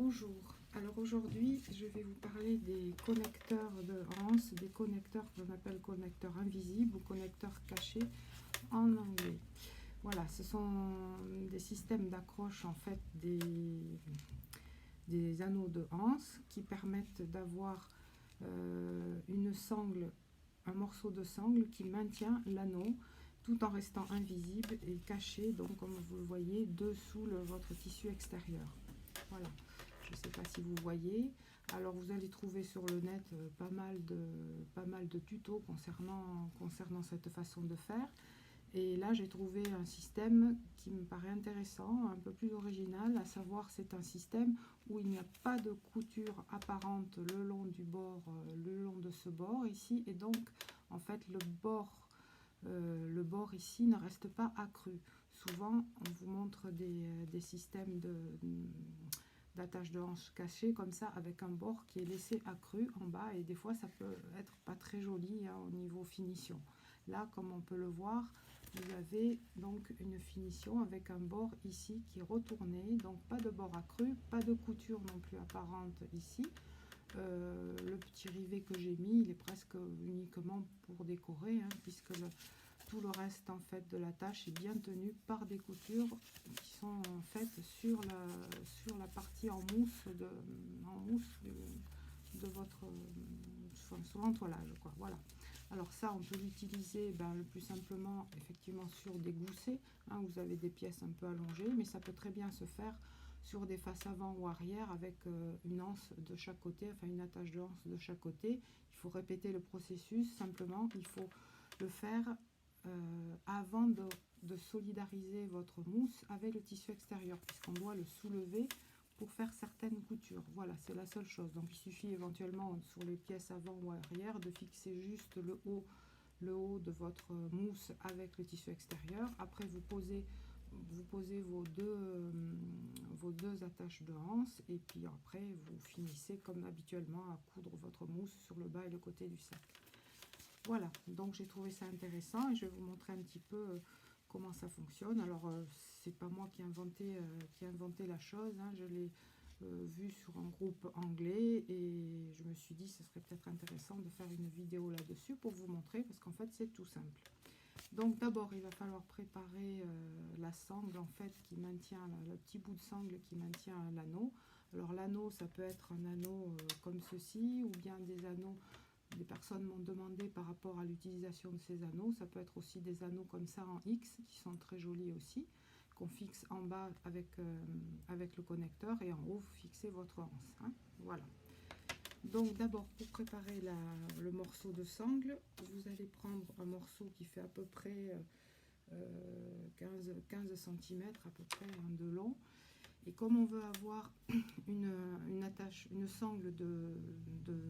Bonjour, alors aujourd'hui je vais vous parler des connecteurs de Hans, des connecteurs qu'on appelle connecteurs invisibles ou connecteurs cachés en anglais. Voilà, ce sont des systèmes d'accroche en fait des anneaux de Hans qui permettent d'avoir une sangle, un morceau de sangle qui maintient l'anneau tout en restant invisible et caché, donc comme vous le voyez, dessous votre tissu extérieur. Voilà, je ne sais pas si vous voyez. Alors vous allez trouver sur le net pas mal de tutos concernant cette façon de faire. Et là j'ai trouvé un système qui me paraît intéressant, un peu plus original, à savoir c'est un système où il n'y a pas de couture apparente le long du bord, le long de ce bord ici, et donc en fait le bord ici ne reste pas accru. Souvent on vous montre des systèmes d'attache de hanche cachée comme ça avec un bord qui est laissé accru en bas, et des fois ça peut être pas très joli hein, au niveau finition. Là comme on peut le voir, vous avez donc une finition avec un bord ici qui est retourné, donc pas de bord accru, pas de couture non plus apparente ici. Le petit rivet que j'ai mis, il est presque uniquement pour décorer hein, puisque tout le reste en fait de la tâche est bien tenu par des coutures qui sont faites sur la partie en mousse de votre sur l'entoilage quoi. Voilà. Alors ça on peut l'utiliser le plus simplement effectivement sur des goussets hein, vous avez des pièces un peu allongées, mais ça peut très bien se faire sur des faces avant ou arrière avec une anse de chaque côté, enfin une attache de anse de chaque côté. Il faut répéter le processus, simplement il faut le faire avant de solidariser votre mousse avec le tissu extérieur, puisqu'on doit le soulever pour faire certaines coutures. Voilà, c'est la seule chose. Donc il suffit éventuellement sur les pièces avant ou arrière de fixer juste le haut de votre mousse avec le tissu extérieur. Après vous posez vos deux attaches de hanse, et puis après vous finissez comme habituellement à coudre votre mousse sur le bas et le côté du sac. Voilà, donc j'ai trouvé ça intéressant et je vais vous montrer un petit peu comment ça fonctionne. Alors c'est pas moi qui ai inventé la chose hein, je l'ai vu sur un groupe anglais et je me suis dit ce serait peut-être intéressant de faire une vidéo là-dessus pour vous montrer, parce qu'en fait c'est tout simple. Donc d'abord il va falloir préparer la sangle en fait qui maintient le petit bout de sangle qui maintient l'anneau. Alors l'anneau ça peut être un anneau comme ceci, ou bien des anneaux, des personnes m'ont demandé par rapport à l'utilisation de ces anneaux, ça peut être aussi des anneaux comme ça en X qui sont très jolis aussi, qu'on fixe en bas avec le connecteur, et en haut vous fixez votre anse hein. Voilà. Donc d'abord pour préparer le morceau de sangle, vous allez prendre un morceau qui fait à peu près 15 cm à peu près hein, de long. Et comme on veut avoir une sangle de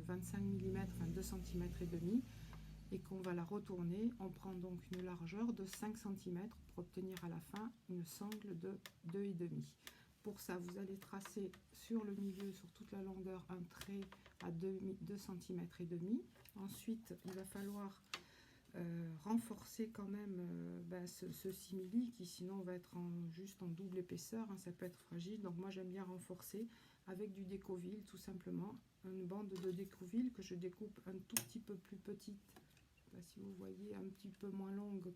25 mm, enfin 2 cm et demi, et qu'on va la retourner, on prend donc une largeur de 5 cm pour obtenir à la fin une sangle de 2,5 cm. Pour ça, vous allez tracer sur le milieu, sur toute la longueur, un trait à 2 cm et demi. Ensuite, il va falloir renforcer quand même ce simili qui sinon va être juste en double épaisseur hein, ça peut être fragile. Donc moi j'aime bien renforcer avec du décoville, tout simplement une bande de décoville que je découpe un tout petit peu plus petite, je sais pas si vous voyez, un petit peu moins longue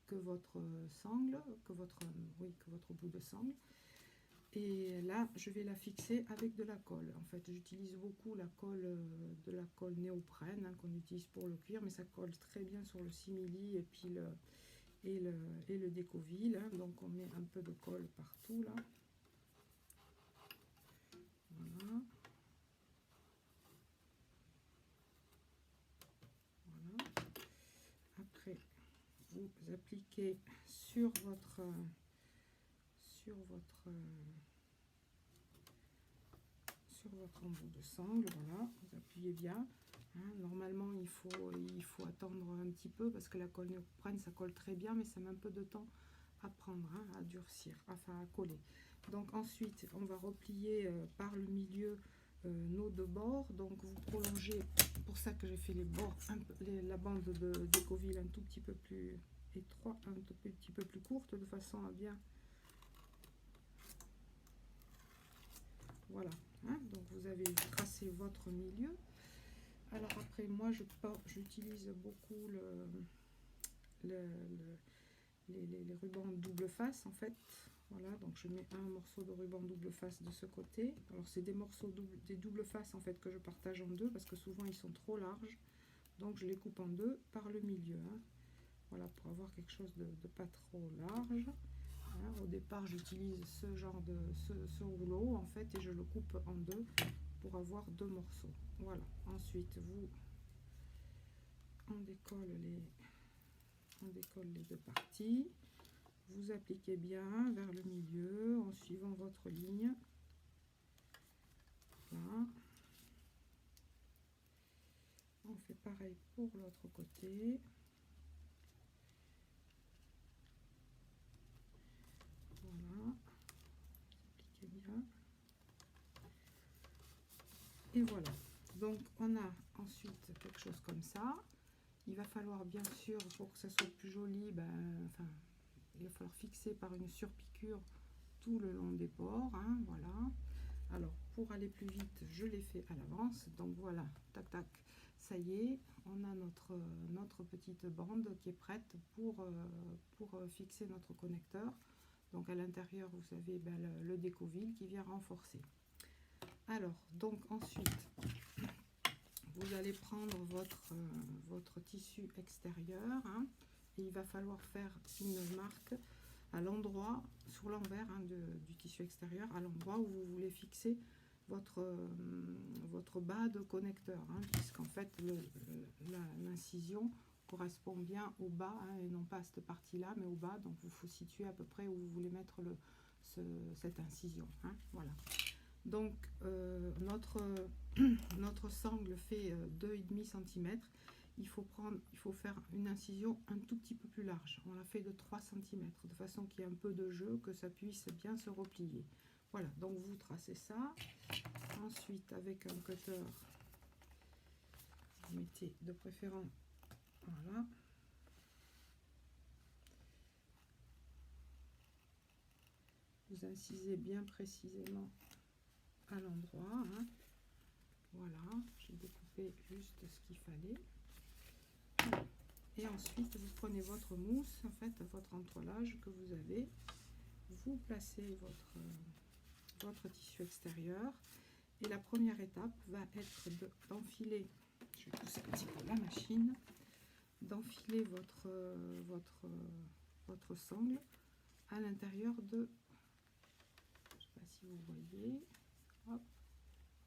que votre sangle, que votre bout de sangle. Et là je vais la fixer avec de la colle. En fait j'utilise beaucoup la colle de la colle néoprène hein, qu'on utilise pour le cuir, mais ça colle très bien sur le simili et puis le décoville hein. Donc on met un peu de colle partout là. Voilà. Voilà. Après vous appliquez sur votre embout de sangle, voilà, vous appuyez bien hein. Normalement il faut attendre un petit peu parce que la colle néoprène ça colle très bien, mais ça met un peu de temps à prendre hein, à durcir, enfin à coller. Donc ensuite on va replier par le milieu nos deux bords, donc vous prolongez, pour ça que j'ai fait les bords la bande de décoville un tout petit peu plus étroit, un tout petit peu plus courte, de façon à bien Voilà, hein, donc vous avez tracé votre milieu. Alors après, moi j'utilise beaucoup les rubans double face en fait. Voilà, donc je mets un morceau de ruban double face de ce côté. Alors c'est des morceaux des double faces en fait que je partage en deux parce que souvent ils sont trop larges. Donc je les coupe en deux par le milieu. Hein. Voilà, pour avoir quelque chose de pas trop large. Hein. Au départ j'utilise ce genre de ce rouleau en fait et je le coupe en deux pour avoir deux morceaux. Voilà, ensuite on décolle les deux parties. Vous appliquez bien vers le milieu en suivant votre ligne. Là. On fait pareil pour l'autre côté. Voilà. Appliquez bien. Et voilà. Donc on a ensuite quelque chose comme ça. Il va falloir bien sûr, pour que ça soit plus joli, enfin, il va falloir fixer par une surpiqûre tout le long des bords. Hein, voilà. Alors pour aller plus vite, je l'ai fait à l'avance. Donc voilà, tac tac, ça y est, on a notre petite bande qui est prête pour fixer notre connecteur. Donc à l'intérieur, vous avez le décoville qui vient renforcer. Alors donc ensuite, vous allez prendre votre tissu extérieur, hein, et il va falloir faire une marque à l'endroit, sur l'envers du tissu extérieur, à l'endroit où vous voulez fixer votre bas de connecteur, hein, puisqu'en fait l'incision correspond bien au bas, hein, et non pas à cette partie là mais au bas, donc il faut situer à peu près où vous voulez mettre cette incision, hein, voilà. Donc notre sangle fait 2,5 cm. Il faut faire une incision un tout petit peu plus large. On l'a fait de 3 cm, de façon qu'il y ait un peu de jeu, que ça puisse bien se replier. Voilà, donc vous tracez ça. Ensuite, avec un cutter, vous mettez de préférence, voilà. Vous incisez bien précisément à l'endroit, hein. Voilà, j'ai découpé juste ce qu'il fallait. Et ensuite, vous prenez votre mousse, en fait, votre entoilage que vous avez. Vous placez votre tissu extérieur. Et la première étape va être d'enfiler, je vais pousser un petit peu la machine, d'enfiler votre sangle à l'intérieur de, je ne sais pas si vous voyez, hop,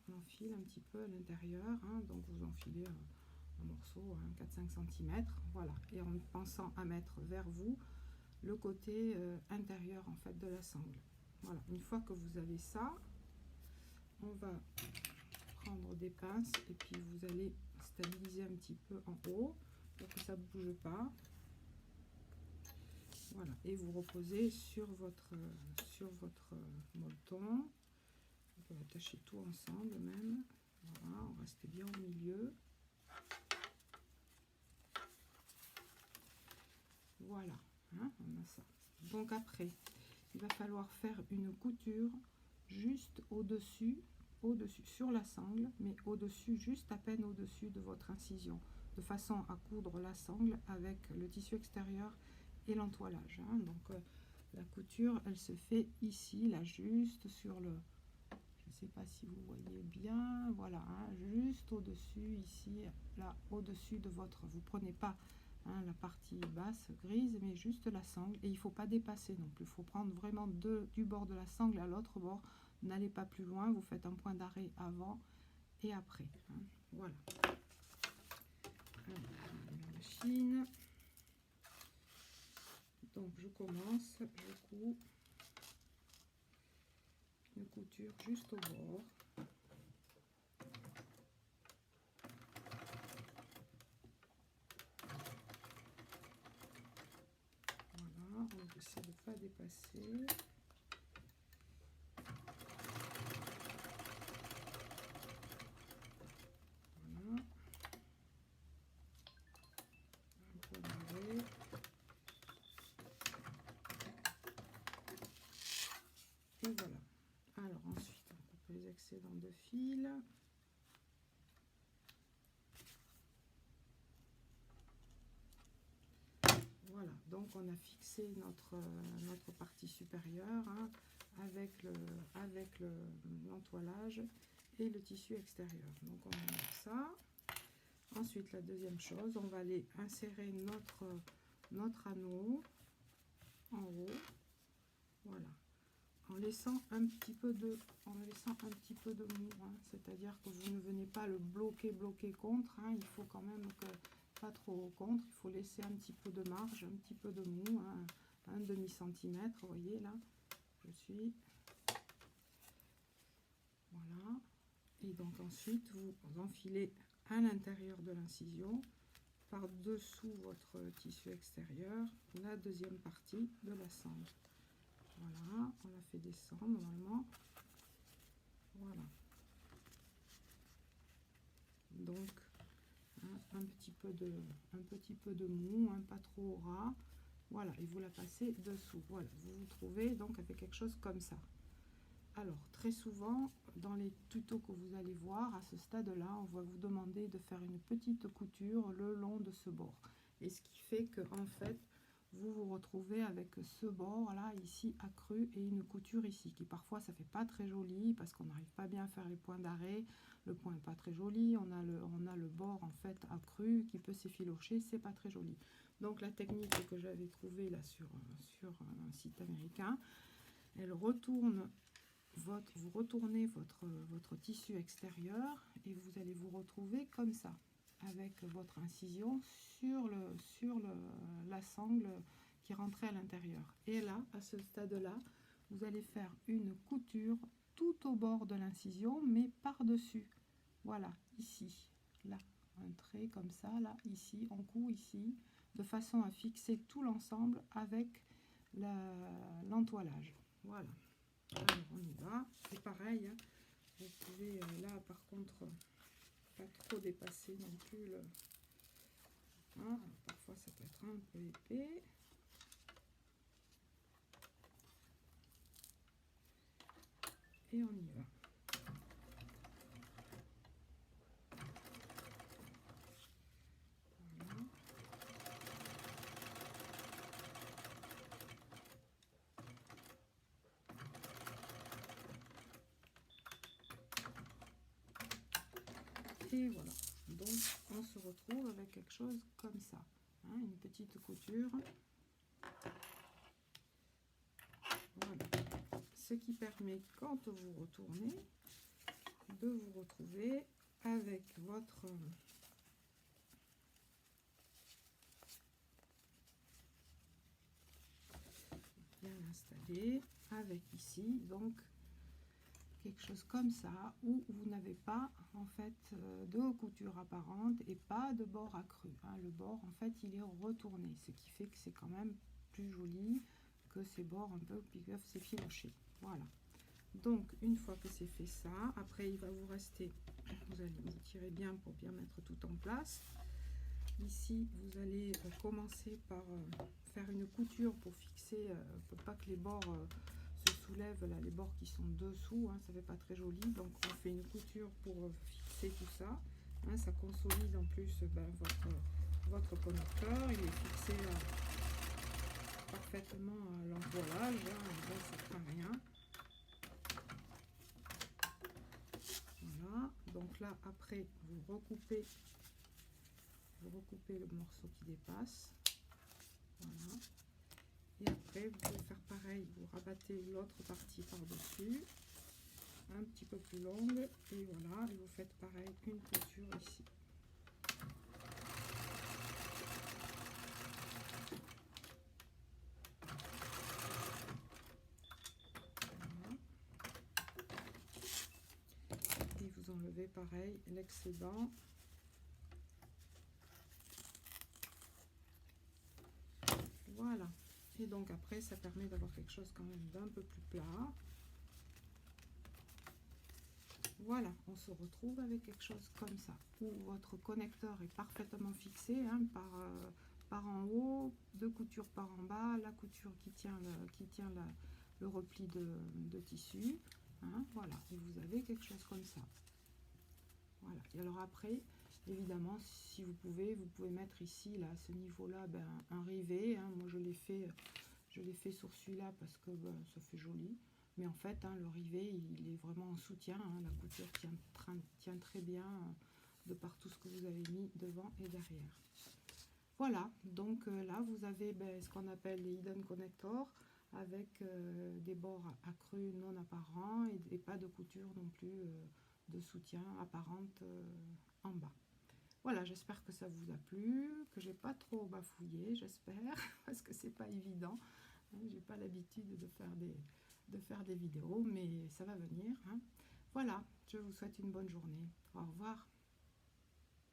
on enfile un petit peu à l'intérieur, hein, donc vous enfilez un morceau, hein, 4-5 cm, voilà, et en pensant à mettre vers vous le côté intérieur en fait de la sangle. Voilà, une fois que vous avez ça, on va prendre des pinces et puis vous allez stabiliser un petit peu en haut pour que ça ne bouge pas. Voilà, et vous reposez sur votre molleton. On peut attacher tout ensemble même. Voilà, on reste bien au milieu. Voilà, hein, on a ça. Donc après, il va falloir faire une couture juste au-dessus, sur la sangle, mais au-dessus, juste à peine au-dessus de votre incision, de façon à coudre la sangle avec le tissu extérieur et l'entoilage. Hein. Donc la couture, elle se fait ici, là, juste sur le... Je ne sais pas si vous voyez bien, voilà, hein, juste au-dessus, ici, là, au-dessus de votre... Vous prenez pas... Hein, la partie basse grise, mais juste la sangle, et il ne faut pas dépasser non plus, il faut prendre vraiment du bord de la sangle à l'autre bord, n'allez pas plus loin, vous faites un point d'arrêt avant et après, hein, voilà. Alors, la machine, donc je commence, je couds une couture juste au bord. On essaie de ne pas dépasser. Voilà. Un peu d'arrêt. Et voilà. Alors ensuite, on coupe les excédents de fil. Voilà, donc on a fixé notre partie supérieure, hein, avec l'entoilage et le tissu extérieur. Donc on va mettre ça. Ensuite, la deuxième chose, on va aller insérer notre anneau en haut, voilà, en laissant un petit peu de mou, hein, c'est-à-dire que vous ne venez pas le bloquer contre, hein, il faut quand même que pas trop contre, il faut laisser un petit peu de marge, un petit peu de mou, hein, un demi-centimètre, vous voyez là, je suis, voilà, et donc ensuite vous enfilez à l'intérieur de l'incision, par-dessous votre tissu extérieur, la deuxième partie de la sangle. Voilà, on la fait descendre normalement. Voilà. Donc hein, un petit peu de mou, hein, pas trop ras. Voilà, et vous la passez dessous. Voilà, vous vous trouvez donc avec quelque chose comme ça. Alors, très souvent, dans les tutos que vous allez voir, à ce stade-là, on va vous demander de faire une petite couture le long de ce bord. Et ce qui fait que, en fait, vous vous retrouvez avec ce bord-là, ici, accru, et une couture ici, qui parfois, ça fait pas très joli, parce qu'on n'arrive pas bien à faire les points d'arrêt. Le point n'est pas très joli, on a le bord, en fait, accru, qui peut s'effilocher, c'est pas très joli. Donc, la technique que j'avais trouvée, là, sur un site américain, elle retourne... vous retournez votre tissu extérieur et vous allez vous retrouver comme ça, avec votre incision sur la sangle qui rentrait à l'intérieur. Et là, à ce stade-là, vous allez faire une couture tout au bord de l'incision, mais par-dessus. Voilà, ici, là, un trait comme ça, là, ici, en coup, ici, de façon à fixer tout l'ensemble avec l'entoilage. Voilà. Alors on y va, c'est pareil, hein. Vous pouvez là par contre pas trop dépasser non plus le... Hein, parfois ça peut être un peu épais. Et on y va. Voilà. Et voilà, donc on se retrouve avec quelque chose comme ça, hein, une petite couture. Voilà. Ce qui permet, quand vous retournez, de vous retrouver avec votre... bien installé, avec ici, donc quelque chose comme ça, où vous n'avez pas en fait de couture apparente et pas de bord accru, hein. Le bord en fait il est retourné, ce qui fait que c'est quand même plus joli que ces bords un peu qui peuvent s'effilocher. Voilà, donc une fois que c'est fait ça, après il va vous rester, vous allez vous tirer bien pour bien mettre tout en place. Ici vous allez commencer par faire une couture pour fixer, pour pas que les bords se soulèvent, là, les bords qui sont dessous, hein, ça fait pas très joli, donc on fait une couture pour fixer tout ça, hein, ça consolide en plus votre connecteur, il est fixé parfaitement à l'entoilage, hein, là ça craint rien. Voilà, donc là après vous recoupez le morceau qui dépasse, voilà. Et après vous pouvez faire pareil, vous rabattez l'autre partie par dessus, un petit peu plus longue, et voilà, et vous faites pareil, une couture ici. Voilà. Et vous enlevez pareil l'excédent. Voilà, et donc après ça permet d'avoir quelque chose quand même d'un peu plus plat. Voilà, on se retrouve avec quelque chose comme ça, où votre connecteur est parfaitement fixé, hein, par en haut, deux coutures par en bas, la couture qui tient le repli de tissu. hein, voilà, et vous avez quelque chose comme ça. Voilà, et alors après, évidemment, si vous pouvez mettre ici, là, à ce niveau-là, ben, un rivet, hein. Moi je l'ai fait sur celui-là parce que ben, ça fait joli. Mais en fait, hein, le rivet, il est vraiment en soutien, hein. La couture tient très bien de par tout ce que vous avez mis devant et derrière. Voilà, donc là, vous avez ben, ce qu'on appelle les hidden connectors, avec des bords accrus non apparents et pas de couture non plus de soutien apparente en bas. Voilà, j'espère que ça vous a plu, que j'ai pas trop bafouillé, j'espère, parce que c'est pas évident. Hein, j'ai pas l'habitude de faire des vidéos, mais ça va venir. Hein. Voilà, je vous souhaite une bonne journée. Au revoir.